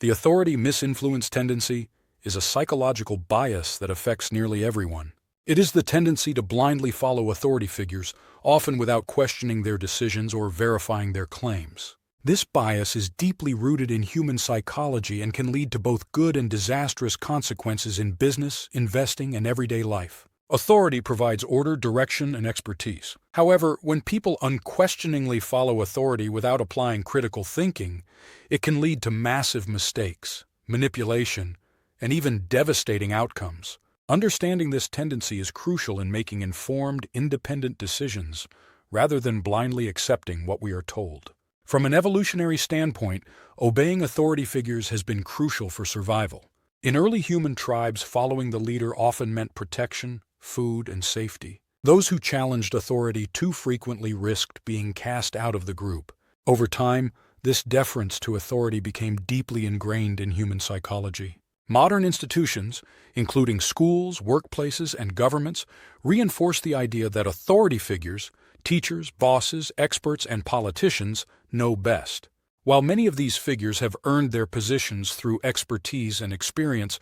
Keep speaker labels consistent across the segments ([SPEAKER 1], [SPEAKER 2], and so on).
[SPEAKER 1] The authority-misinfluence tendency is a psychological bias that affects nearly everyone. It is the tendency to blindly follow authority figures, often without questioning their decisions or verifying their claims. This bias is deeply rooted in human psychology and can lead to both good and disastrous consequences in business, investing, and everyday life. Authority provides order, direction, and expertise. However, when people unquestioningly follow authority without applying critical thinking, it can lead to massive mistakes, manipulation, and even devastating outcomes. Understanding this tendency is crucial in making informed, independent decisions, rather than blindly accepting what we are told. From an evolutionary standpoint, obeying authority figures has been crucial for survival. In early human tribes, following the leader often meant protection, food, and safety. Those who challenged authority too frequently risked being cast out of the group. Over time, this deference to authority became deeply ingrained in human psychology. Modern institutions, including schools, workplaces, and governments, reinforce the idea that authority figures, teachers, bosses, experts, and politicians, know best. While many of these figures have earned their positions through expertise and experience,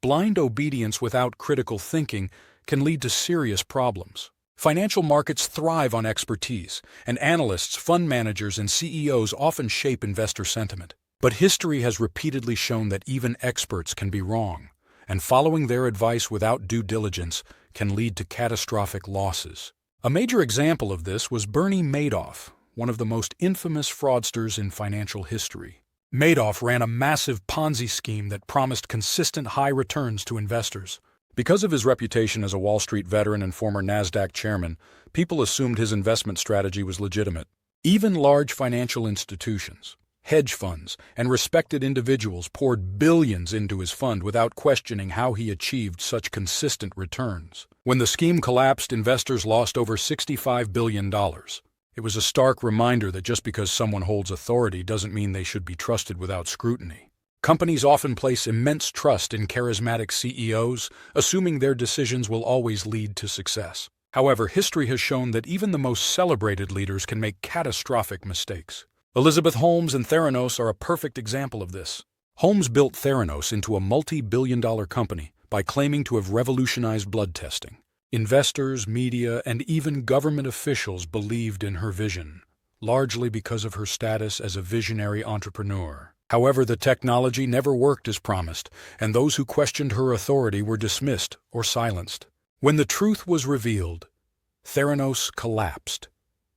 [SPEAKER 1] blind obedience without critical thinking can lead to serious problems. Financial markets thrive on expertise, and analysts, fund managers, and CEOs often shape investor sentiment. But history has repeatedly shown that even experts can be wrong, and following their advice without due diligence can lead to catastrophic losses. A major example of this was Bernie Madoff, one of the most infamous fraudsters in financial history. Madoff ran a massive Ponzi scheme that promised consistent high returns to investors. Because of his reputation as a Wall Street veteran and former NASDAQ chairman, people assumed his investment strategy was legitimate. Even large financial institutions, hedge funds, and respected individuals poured billions into his fund without questioning how he achieved such consistent returns. When the scheme collapsed, investors lost over $65 billion. It was a stark reminder that just because someone holds authority doesn't mean they should be trusted without scrutiny. Companies often place immense trust in charismatic CEOs, assuming their decisions will always lead to success. However, history has shown that even the most celebrated leaders can make catastrophic mistakes. Elizabeth Holmes and Theranos are a perfect example of this. Holmes built Theranos into a multi-billion-dollar company by claiming to have revolutionized blood testing. Investors, media, and even government officials believed in her vision, largely because of her status as a visionary entrepreneur. However, the technology never worked as promised, and those who questioned her authority were dismissed or silenced. When the truth was revealed, Theranos collapsed,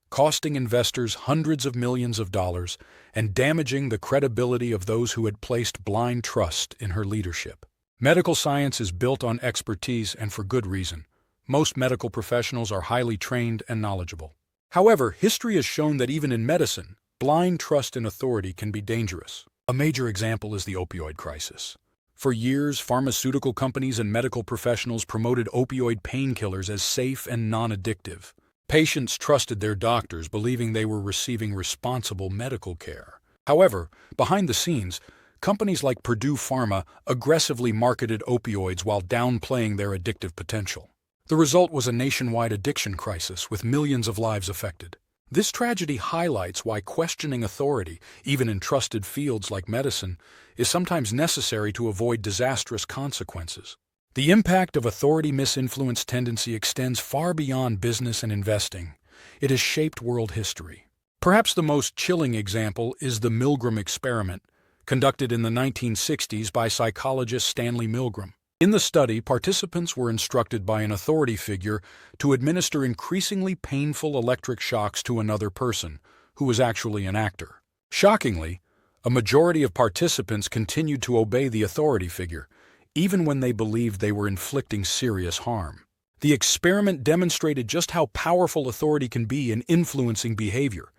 [SPEAKER 1] costing investors hundreds of millions of dollars and damaging the credibility of those who had placed blind trust in her leadership. Medical science is built on expertise, and for good reason. Most medical professionals are highly trained and knowledgeable. However, history has shown that even in medicine, blind trust in authority can be dangerous. A major example is the opioid crisis. For years, pharmaceutical companies and medical professionals promoted opioid painkillers as safe and non-addictive. Patients trusted their doctors, believing they were receiving responsible medical care. However, behind the scenes, companies like Purdue Pharma aggressively marketed opioids while downplaying their addictive potential. The result was a nationwide addiction crisis with millions of lives affected. This tragedy highlights why questioning authority, even in trusted fields like medicine, is sometimes necessary to avoid disastrous consequences. The impact of authority-misinfluence tendency extends far beyond business and investing. It has shaped world history. Perhaps the most chilling example is the Milgram Experiment, conducted in the 1960s by psychologist Stanley Milgram. In the study, participants were instructed by an authority figure to administer increasingly painful electric shocks to another person, who was actually an actor. Shockingly, a majority of participants continued to obey the authority figure, even when they believed they were inflicting serious harm. The experiment demonstrated just how powerful authority can be in influencing behavior,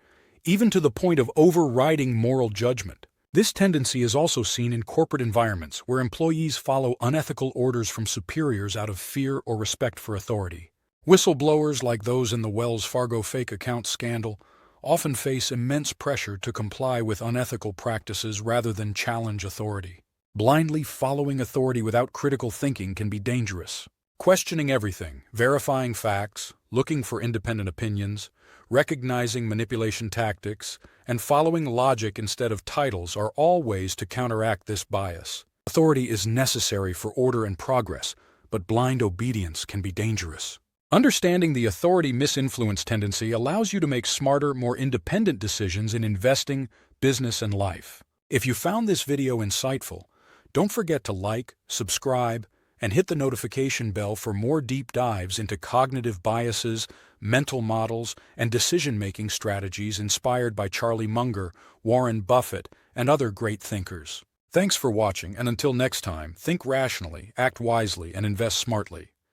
[SPEAKER 1] even to the point of overriding moral judgment. This tendency is also seen in corporate environments where employees follow unethical orders from superiors out of fear or respect for authority. Whistleblowers like those in the Wells Fargo fake account scandal often face immense pressure to comply with unethical practices rather than challenge authority. Blindly following authority without critical thinking can be dangerous. Questioning everything, verifying facts, looking for independent opinions, recognizing manipulation tactics, and following logic instead of titles are all ways to counteract this bias. Authority is necessary for order and progress, but blind obedience can be dangerous. Understanding the authority-misinfluence tendency allows you to make smarter, more independent decisions in investing, business, and life. If you found this video insightful, don't forget to like, subscribe, and hit the notification bell for more deep dives into cognitive biases, mental models, and decision-making strategies inspired by Charlie Munger, Warren Buffett, and other great thinkers. Thanks for watching, and until next time, think rationally, act wisely, and invest smartly.